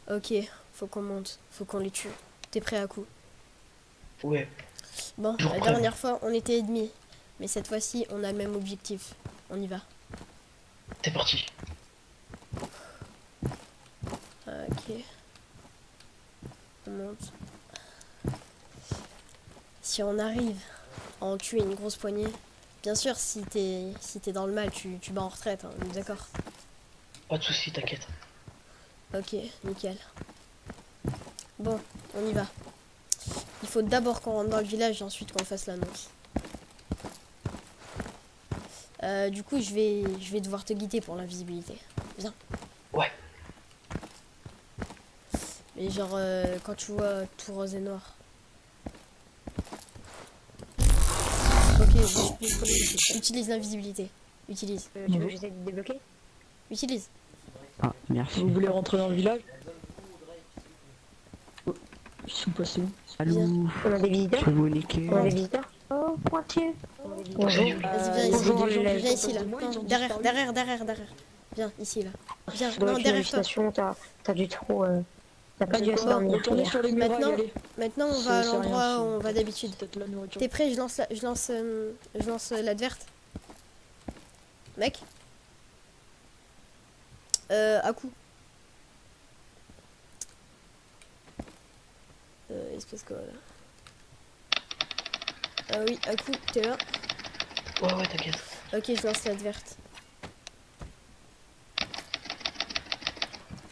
Ok, faut qu'on monte. Faut qu'on les tue. T'es prêt à coup? Ouais. Bon, Toujours la prêt, dernière fois, on était ennemis. Mais cette fois-ci, on a le même objectif. On y va. c'est parti. Ok. On monte. Si on arrive à en tuer une grosse poignée, bien sûr, si t'es dans le mal, tu vas en retraite, hein, on est d'accord. Pas de soucis, t'inquiète. Ok, nickel. Bon, on y va. Il faut d'abord qu'on rentre dans le village et ensuite qu'on fasse l'annonce. Du coup, je vais devoir te guider pour l'invisibilité. Viens. Ouais. Mais genre, quand tu vois tout rose et noir. Ok, utilise l'invisibilité. Utilise. Tu veux que j'essaie de débloquer? Utilise. Ah, merci. Vous voulez rentrer dans le village? Ils sont passés où? Allô, On a des je visiteurs? vais vous niquer. On a des visiteurs? Oh, pointier. Bonjour. Vas-y, viens ici. Bonjour, les Viens gens ici, là. moi, Non, ils ont derrière. disparu. Viens, ici, là. Viens, Ça doit non, être une derrière toi. hallucination, t'as dû trop... T'as pas dû assez dormir Retournez hier. sur les murailles, Maintenant, allez. Maintenant, on C'est- va à c'est rien, l'endroit c'est où on va peut-être- d'habitude. Peut-être la nourriture. T'es prêt? Je lance l'adverte. Mec. À coup. Espèce quoi, là. Ah oui, à coup, t'es là. Ouais, t'inquiète. Ok, je lance l'adverte.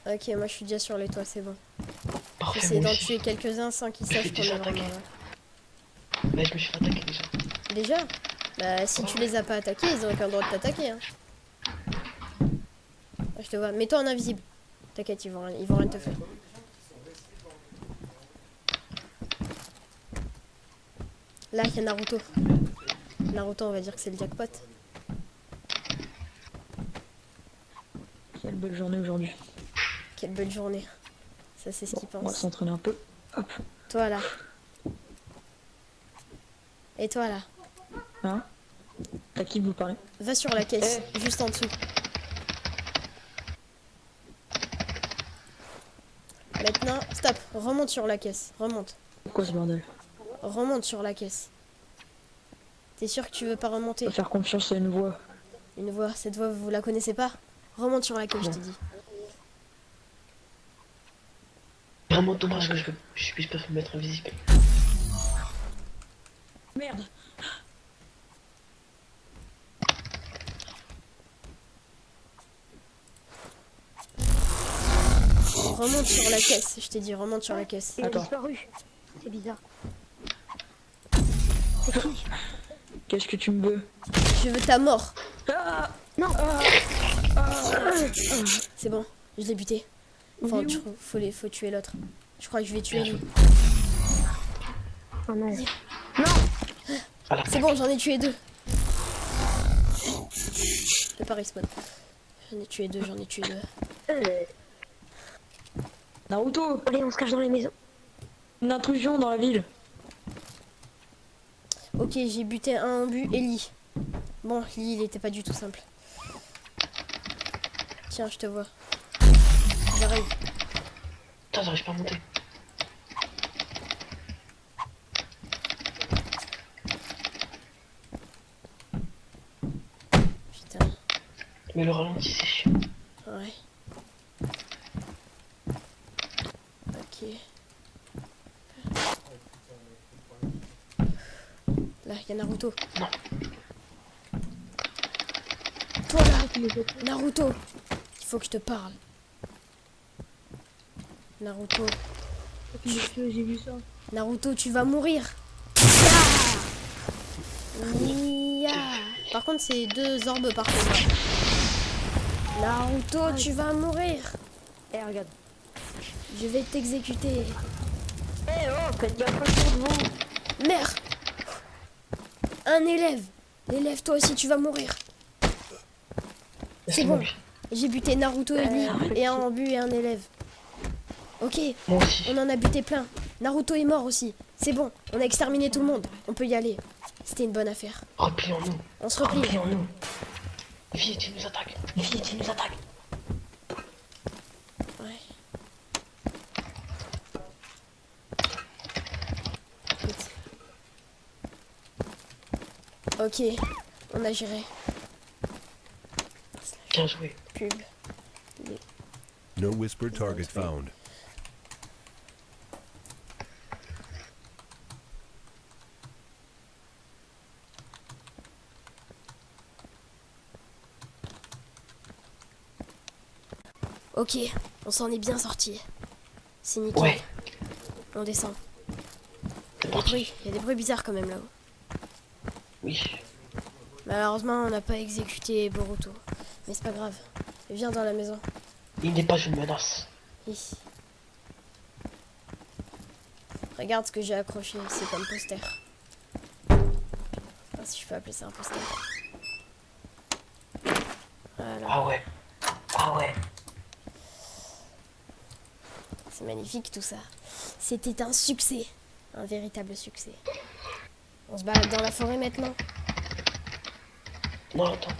Ok, moi je suis déjà sur les toits, c'est bon. Parfait, J'essaie moi d'en aussi. tuer quelques-uns sans qu'ils Je me sachent fais qu'on est déjà vraiment attaquer. là. Ouais, je me suis fait attaquer déjà. Déjà? Bah si tu les as pas attaqués, ils auraient pas le droit de t'attaquer, hein. Ah, je te vois. Mets-toi en invisible. T'inquiète, ils vont rien te faire. Là, il y a Naruto. Naruto, on va dire que c'est le jackpot. Quelle belle journée aujourd'hui. Quelle belle journée. Ça, c'est ce qu'il On va pense. s'entraîner un peu. Hop. Toi, là. Et toi, là. Hein? À qui vous parlez? Va sur la caisse, juste en dessous. Maintenant, stop. Remonte sur la caisse. Remonte. Pourquoi ce bordel? Remonte sur la caisse. T'es sûr que tu veux pas remonter? Faut faire confiance à une voix. Une voix, cette voix, vous la connaissez pas? Remonte sur la caisse, je te dis. Vraiment dommage que je puisse pas me mettre invisible. Merde! Remonte sur la caisse, je t'ai dit, remonte sur la caisse. Il a Attends. disparu. C'est bizarre. Qu'est-ce que tu me veux? Je veux ta mort. Ah! Non. C'est bon, je l'ai buté. Enfin, faut tuer l'autre. Je crois que je vais tuer lui. Oh non. C'est bon, j'en ai tué 2. Je peux pas respawn. J'en ai tué 2. Naruto! Allez, on se cache dans les maisons. Une intrusion dans la ville. Ok, j'ai buté un en but et Lee. Bon, Lee, il était pas du tout simple. Tiens, je te vois. J'arrive. Putain, j'arrive pas à monter. Putain, Mais le ralenti, c'est chiant. ouais. Ok. Là, il y a Naruto. Non. Toi là, Naruto. Il faut que je te parle. Naruto. J'ai vu ça. Naruto, tu vas mourir. Ya. Par contre, c'est 2 orbes par contre. Naruto, tu vas mourir. Eh, regarde. Je vais t'exécuter. Eh oh, faites gaffe autour de vous. Merde. Un élève. L'élève, toi aussi, tu vas mourir. C'est bon. J'ai buté Naruto et Lee, et un en but et un élève. Ok, Moi aussi. on en a buté plein. Naruto est mort aussi. C'est bon, on a exterminé tout le monde. On peut y aller. C'était une bonne affaire. Replions-nous. On se replie. Replions-nous. Vite, il nous attaque. Vite, il nous attaque. Ouais. Ok, on a géré. Bien joué. Pub. No whispered target found. Ok, on s'en est bien sorti. C'est nickel. Ouais. On descend. C'est Il parti. y a des bruits bizarres quand même là-haut. Oui. Malheureusement, on n'a pas exécuté Boruto. Mais c'est pas grave. Viens dans la maison. Il n'est pas une menace. Ici. Regarde ce que j'ai accroché. C'est comme poster. Enfin, si je peux appeler ça un poster. Voilà. Ah ouais. Ah ouais. C'est magnifique tout ça. C'était un succès. Un véritable succès. On se balade dans la forêt maintenant. Non, attends.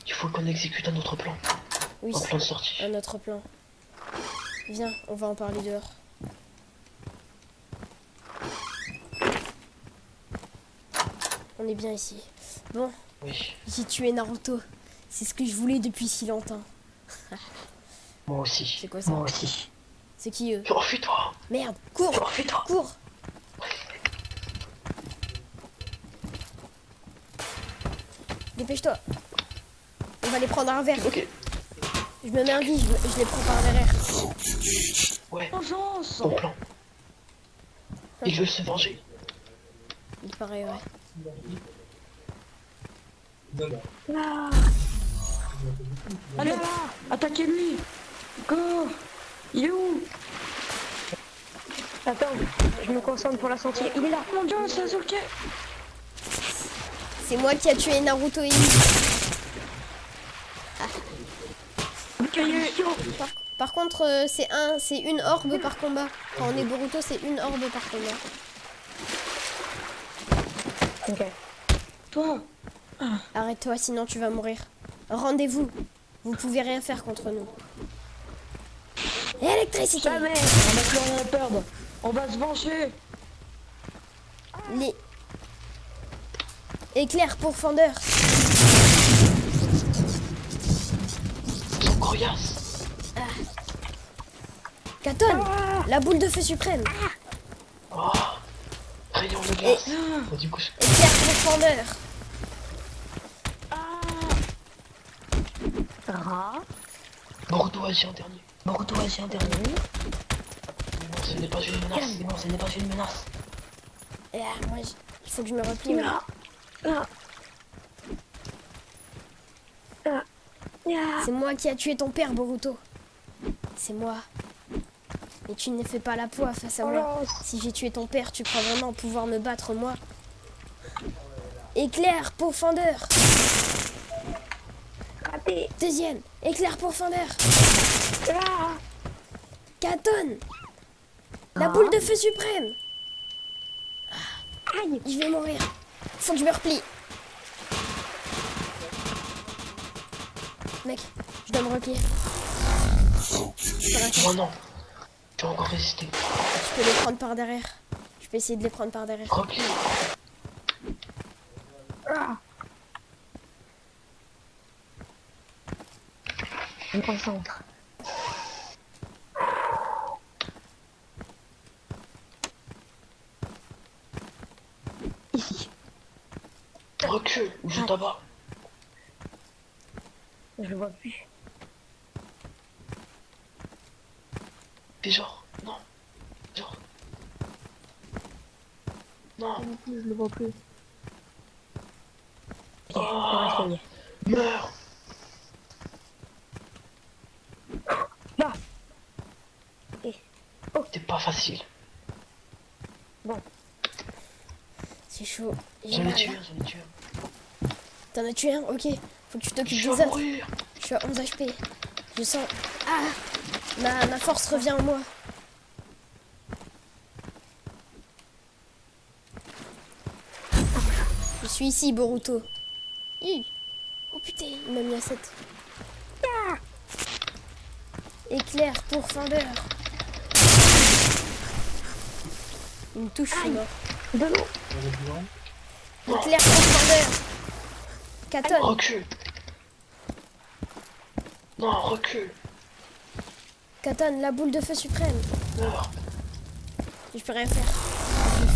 Il faut qu'on exécute un autre plan. Oui, Un plan de sortie. un autre plan. Viens, on va en parler dehors. On est bien ici. Bon, Oui. j'ai tué Naruto. C'est ce que je voulais depuis si longtemps. Moi aussi. C'est quoi ça? Moi aussi. C'est qui eux? Enfuis-toi. Merde, cours! Enfuis-toi. Cours! Dépêche-toi. On va les prendre à un verre. Ok. Je me mets un vie, je les prends par derrière. Ouais. Vengeance. Bon plan. Il veut se venger. Il paraît, ouais. Allez là, attaquez-lui. Go. Il est où? Attends, je me concentre pour la sentir. Il est là. Mon dieu, Sasuke. C'est moi qui a tué Naruto et Ino. Par contre, c'est une orbe par combat. Quand on est Boruto, c'est une orbe par combat. Ok. Toi. Arrête-toi, sinon tu vas mourir. Rendez-vous. Vous pouvez rien faire contre nous. Électricité. On n'a plus rien à perdre. On va se venger. Les... Éclair pourfendeur. Son coriace. Katon, la boule de feu suprême. Oh. Rayon de glace. Oh, du coup, Éclair pourfendeur. Ra. Boruto agit en dernier. Boruto agit en dernier. Mais non, ce n'est pas une menace. Mais non, ce n'est pas une menace. Moi, il faut que je me replie. moi. C'est moi qui a tué ton père, Boruto. C'est moi. Et tu ne fais pas la poix face à moi. Si j'ai tué ton père, tu crois vraiment pouvoir me battre, moi? Éclair pourfendeur. Raté. Deuxième. Éclair pourfendeur. Katon. La boule de feu suprême. Aïe. Je vais mourir. Faut que je me replie. Mec, je dois me replier. Moi non. Tu as encore résisté. Je peux les prendre par derrière. Je peux essayer de les prendre par derrière. Replie. Je me concentre. Ici. Recule ou je t'abats. Je le vois plus. Fais genre. Non. Genre. Non. Je le vois plus. Bien, on Oh. va essayer. Meurs. Là. T'es pas facile. C'est chaud. J'ai J'en ai mal. tué un, j'en ai tué un. T'en as tué un? Ok. Faut que tu t'occupes Je des vais autres. mourir. Je suis à 11 HP. Je sens... Ah! Ma force revient en moi. Je suis ici, Boruto. Hi. Oh putain, il m'a mis à 7. Éclair pourfendeur. Il me touche, je suis mort. De l'eau. Éclair transpondeur. Katon. Recule. Non, recule. Katon, la boule de feu suprême. Meurs. Je peux rien faire. Je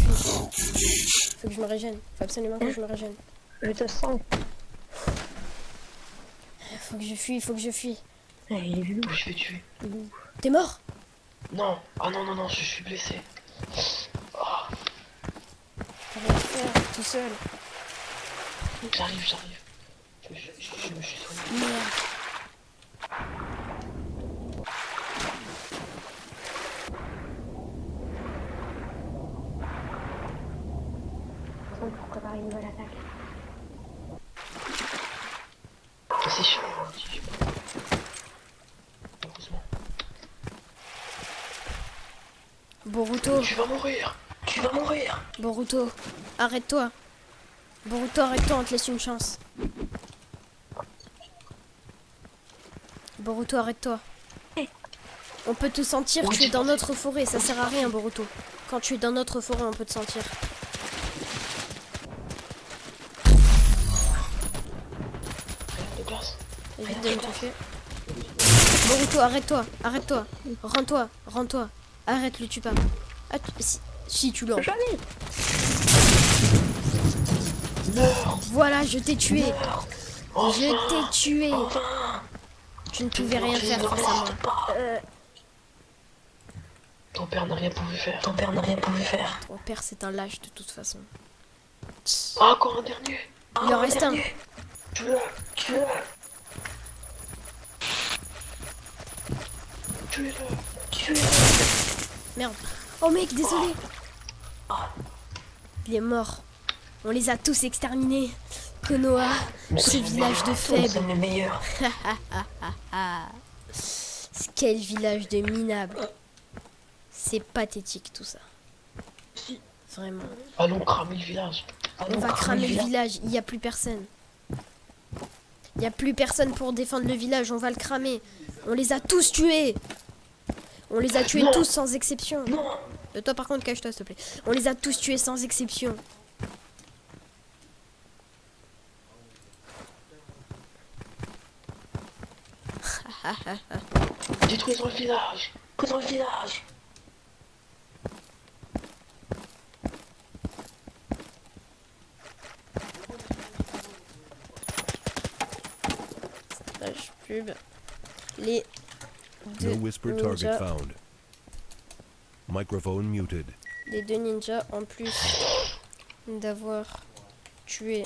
fuis. Faut que je me régène. Faut absolument que je me régène. Je te sens. Faut que je fuis, faut que je fuis. Il est vu. Je vais tuer. T'es mort? Non. Ah non, non, non, je suis blessé. Ah, Je peux rien faire tout seul. j'arrive, j'arrive. Je me suis soigné. Merde. Pour préparer une nouvelle attaque. C'est chiant, hein, si je peux. Heureusement. Boruto, Tu vas mourir. Tu vas mourir. Boruto, arrête-toi. Boruto, arrête-toi, on te laisse une chance. Boruto, arrête-toi. On peut te sentir, Oui, tu es tu dans pensais. notre forêt, ça sert à rien, Boruto. Quand tu es dans notre forêt, on peut te sentir. Rien de glace. Évite de me toucher. Boruto, arrête-toi, arrête-toi. Rends-toi, rends-toi. Arrête, le tue pas. Ah, si tu l'as. Jamais. Meurs. Voilà, je t'ai tué. Meurs. Je t'ai tué. Enfin. Tu ne pouvais rien faire face à moi. Ton père n'a rien pu faire. Ton père n'a rien pu faire. Ton père, c'est un lâche de toute façon. Ah, encore un dernier. Il en reste un. Tue-le. Tue-le. Tuez-le. Tuez-le. Merde. Oh mec, désolé. Il est mort. On les a tous exterminés. Konoha, ce village de Nous faibles. sommes les meilleurs. Quel village de minables. C'est pathétique tout ça. Vraiment. Allons cramer le village. On va cramer le village, il n'y a plus personne. Il n'y a plus personne pour défendre le village, on va le cramer. On les a tous tués. On les a tués Non. tous sans exception. Non. Toi par contre, cache-toi s'il te plaît. On les a tous tués sans exception. Détruisons le village. Détruisons le village. Page pub. Les No deux whisper target ninjas. found. Microphone muted. Les deux ninjas, en plus d'avoir tué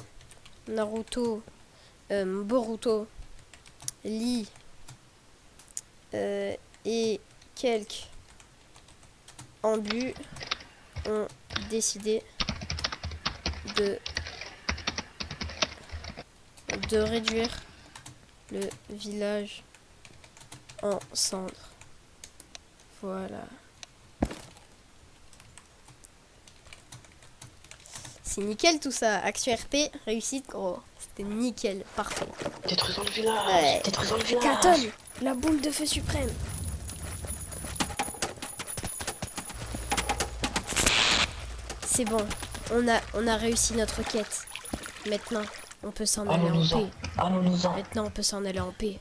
Naruto, Boruto, Lee et quelques embus, ont décidé de réduire le village en cendres. Voilà. C'est nickel tout ça. Action RP, réussite gros. C'était nickel, parfait. Détruisons le village. Ouais. Détruisons le village. Katon, la boule de feu suprême. C'est bon, on a réussi notre quête. Maintenant, on peut s'en aller en Allons-nous-en. paix. Allons-nous-en. Maintenant, on peut s'en aller en paix.